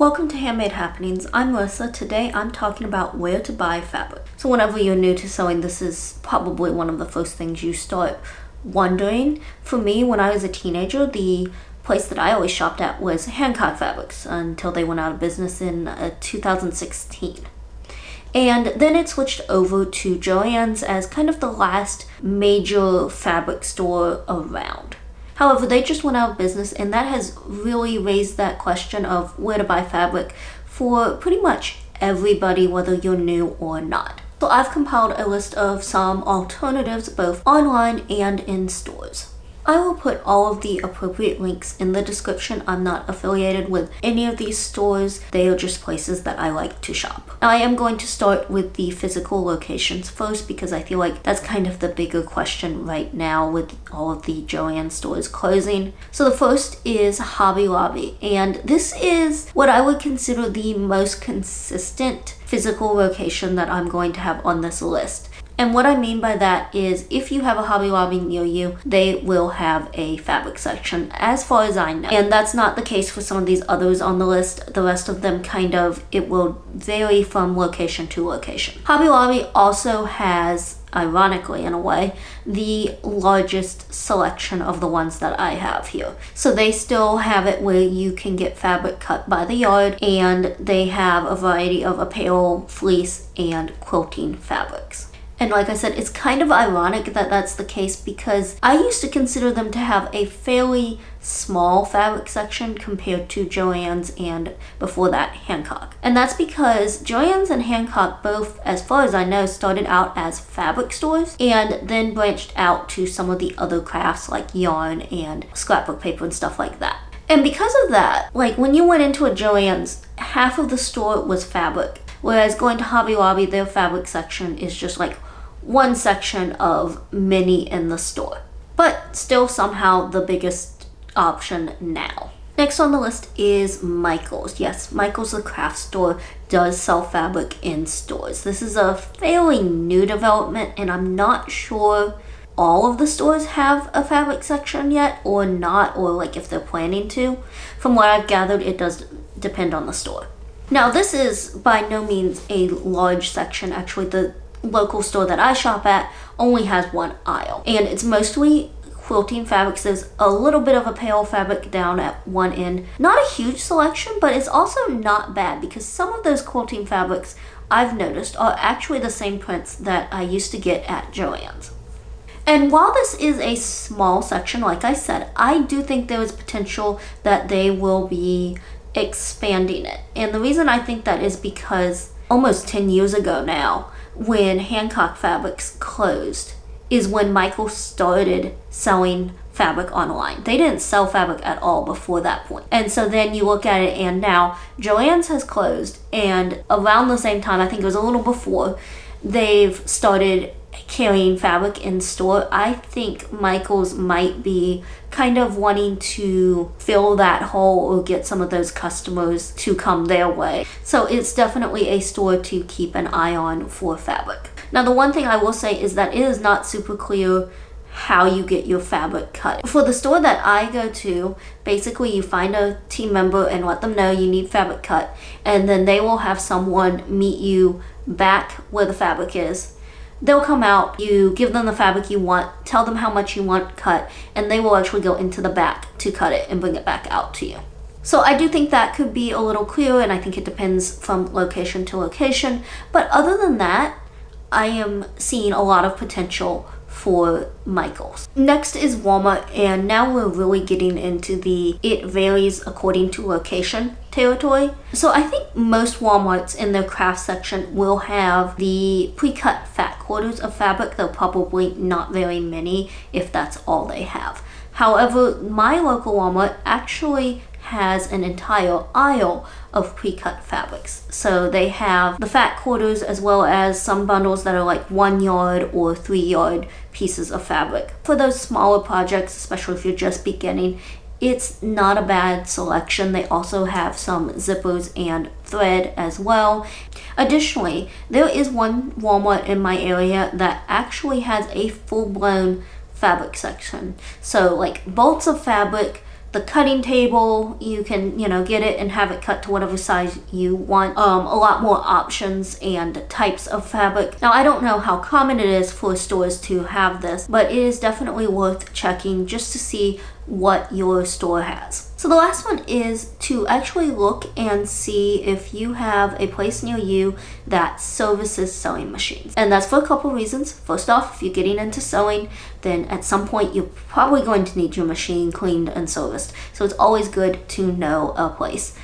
Welcome to Handmade Happenings. I'm Melissa. Today I'm talking about where to buy fabric. So whenever you're new to sewing, this is probably one of the first things you start wondering. For me, when I was a teenager, the place that I always shopped at was Hancock Fabrics until they went out of business in 2016. And then it switched over to Joann's as kind of the last major fabric store around. However, they just went out of business, and that has really raised that question of where to buy fabric for pretty much everybody, whether you're new or not. So I've compiled a list of some alternatives both online and in stores. I will put all of the appropriate links in the description. I'm not affiliated with any of these stores. They are just places that I like to shop. Now, I am going to start with the physical locations first because I feel like that's kind of the bigger question right now with all of the Joann stores closing. So the first is Hobby Lobby, and this is what I would consider the most consistent physical location that I'm going to have on this list. And what I mean by that is if you have a Hobby Lobby near you, they will have a fabric section as far as I know. And that's not the case for some of these others on the list. The rest of them it will vary from location to location. Hobby Lobby also has, ironically in a way, the largest selection of the ones that I have here. So they still have it where you can get fabric cut by the yard, and they have a variety of apparel, fleece, and quilting fabrics. And like I said, it's kind of ironic that that's the case because I used to consider them to have a fairly small fabric section compared to Joann's and before that Hancock. And that's because Joann's and Hancock both, as far as I know, started out as fabric stores and then branched out to some of the other crafts like yarn and scrapbook paper and stuff like that. And because of that, like when you went into a Joann's, half of the store was fabric. Whereas going to Hobby Lobby, their fabric section is just like one section of many in the store, but still somehow the biggest option now. Next on the list is Michael's. Yes, Michael's the craft store does sell fabric in stores. This is a fairly new development, and I'm not sure all of the stores have a fabric section yet or not, or like if they're planning to. From what I've gathered, it does depend on the store. Now, this is by no means a large section. Actually, the local store that I shop at only has one aisle, and it's mostly quilting fabrics. There's a little bit of apparel fabric down at one end. Not a huge selection, but it's also not bad because some of those quilting fabrics I've noticed are actually the same prints that I used to get at Joann's. And while this is a small section, like I said, I do think there is potential that they will be expanding it. And the reason I think that is because almost 10 years ago now, when Hancock Fabrics closed, is when Michael started selling fabric online. They didn't sell fabric at all before that point. And so then you look at it, and now Joann's has closed, and around the same time, I think it was a little before, they've started carrying fabric in store. I think Michael's might be kind of wanting to fill that hole or get some of those customers to come their way. So it's definitely a store to keep an eye on for fabric. Now, the one thing I will say is that it is not super clear how you get your fabric cut. For the store that I go to, basically you find a team member and let them know you need fabric cut, and then they will have someone meet you back where the fabric is. They'll come out, you give them the fabric you want, tell them how much you want cut, and they will actually go into the back to cut it and bring it back out to you. So I do think that could be a little clearer, and I think it depends from location to location. But other than that, I am seeing a lot of potential for Michael's. Next is Walmart, and now we're really getting into the it varies according to location territory. So I think most Walmarts in their craft section will have the pre-cut fat quarters of fabric, though probably not very many if that's all they have. However, my local Walmart actually has an entire aisle of pre-cut fabrics. So they have the fat quarters as well as some bundles that are like 1 yard or 3 yard pieces of fabric. For those smaller projects, especially if you're just beginning, it's not a bad selection. They also have some zippers and thread as well. Additionally, there is one Walmart in my area that actually has a full-blown fabric section. So like bolts of fabric the cutting table. You can, get it and have it cut to whatever size you want. A lot more options and types of fabric. Now, I don't know how common it is for stores to have this, but it is definitely worth checking just to see what your store has. So the last one is to actually look and see if you have a place near you that services sewing machines. And that's for a couple reasons. First off, if you're getting into sewing, then at some point you're probably going to need your machine cleaned and serviced. So it's always good to know a place.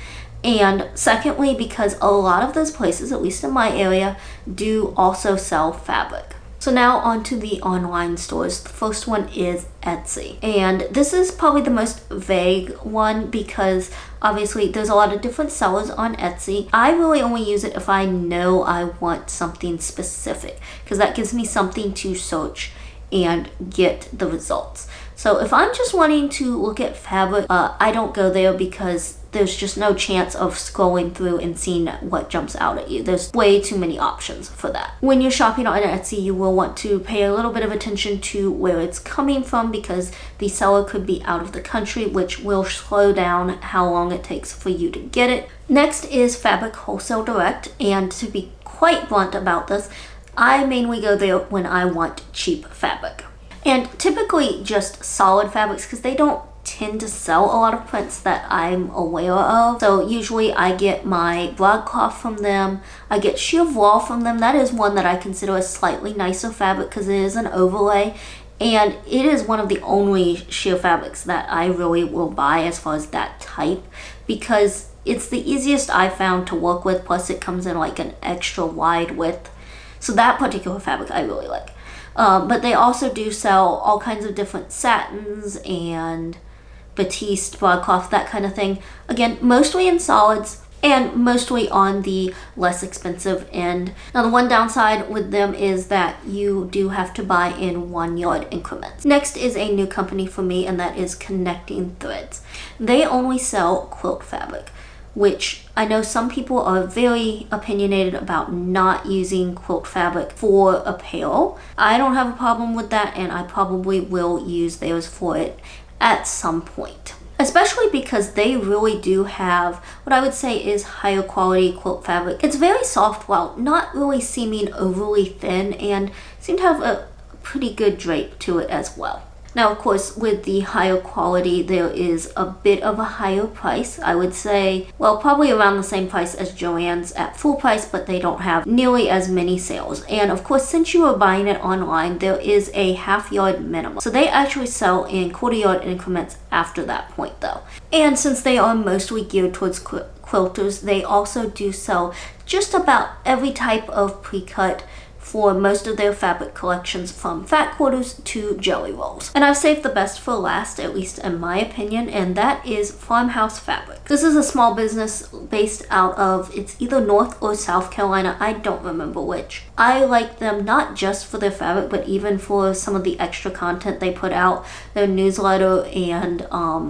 And secondly, because a lot of those places, at least in my area, do also sell fabric. So now on to the online stores. The first one is Etsy. And this is probably the most vague one because obviously there's a lot of different sellers on Etsy. I really only use it if I know I want something specific because that gives me something to search and get the results. So if I'm just wanting to look at fabric, I don't go there because there's just no chance of scrolling through and seeing what jumps out at you. There's way too many options for that. When you're shopping on Etsy, you will want to pay a little bit of attention to where it's coming from because the seller could be out of the country, which will slow down how long it takes for you to get it. Next is Fabric Wholesale Direct, and to be quite blunt about this, I mainly go there when I want cheap fabric. And typically just solid fabrics because they don't tend to sell a lot of prints that I'm aware of. So usually I get my broadcloth from them. I get sheer voile from them. That is one that I consider a slightly nicer fabric because it is an overlay. And it is one of the only sheer fabrics that I really will buy as far as that type because it's the easiest I found to work with. Plus it comes in like an extra wide width. So that particular fabric I really like. But they also do sell all kinds of different satins and batiste, broadcloth, that kind of thing. Again, mostly in solids and mostly on the less expensive end. Now, the one downside with them is that you do have to buy in 1 yard increments. Next is a new company for me, and that is Connecting Threads. They only sell quilt fabric, which I know some people are very opinionated about not using quilt fabric for apparel. I don't have a problem with that, and I probably will use theirs for it at some point. Especially because they really do have what I would say is higher quality quilt fabric. It's very soft while not really seeming overly thin and seem to have a pretty good drape to it as well. Now, of course, with the higher quality, there is a bit of a higher price. I would say, well, probably around the same price as Joann's at full price, but they don't have nearly as many sales. And of course, since you are buying it online, there is a half yard minimum. So they actually sell in quarter yard increments after that point though. And since they are mostly geared towards quilters, they also do sell just about every type of pre-cut for most of their fabric collections, from fat quarters to jelly rolls. And I've saved the best for last, at least in my opinion, and that is Farmhouse Fabrics. This is a small business based out of, it's either North or South Carolina, I don't remember which. I like them not just for their fabric, but even for some of the extra content they put out, their newsletter, and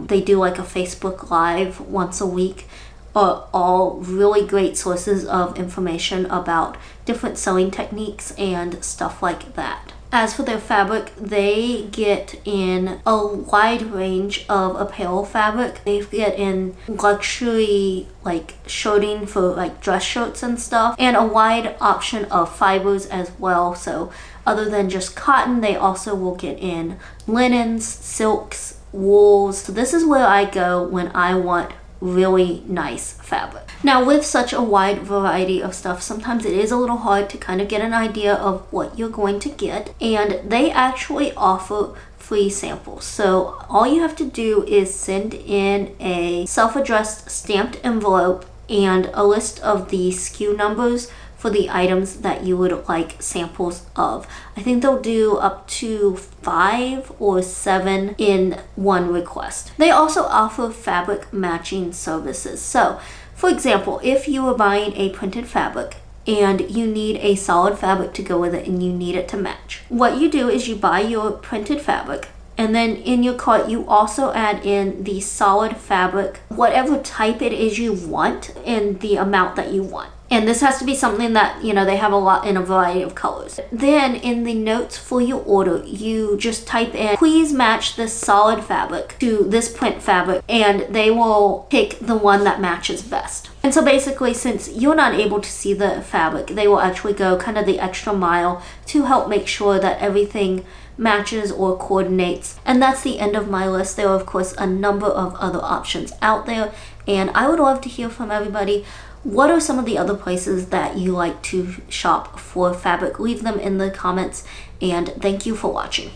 they do like a Facebook Live once a week. Are all really great sources of information about different sewing techniques and stuff like that. As for their fabric, they get in a wide range of apparel fabric. They get in luxury like shirting for like dress shirts and stuff, and a wide option of fibers as well. So other than just cotton, they also will get in linens, silks, wools. So this is where I go when I want really nice fabric. Now, with such a wide variety of stuff, sometimes it is a little hard to kind of get an idea of what you're going to get, and they actually offer free samples. So all you have to do is send in a self-addressed stamped envelope and a list of the SKU numbers for the items that you would like samples of. I think they'll do up to 5 or 7 in one request. They also offer fabric matching services. So, for example, if you are buying a printed fabric and you need a solid fabric to go with it and you need it to match, what you do is you buy your printed fabric, and then in your cart you also add in the solid fabric, whatever type it is you want and the amount that you want. And this has to be something that, you know, they have a lot in a variety of colors. Then in the notes for your order, you just type in, please match this solid fabric to this print fabric, and they will pick the one that matches best. And so basically, since you're not able to see the fabric, they will actually go kind of the extra mile to help make sure that everything matches or coordinates. And that's the end of my list. There are of course a number of other options out there, and I would love to hear from everybody. What are some of the other places that you like to shop for fabric? Leave them in the comments, and thank you for watching.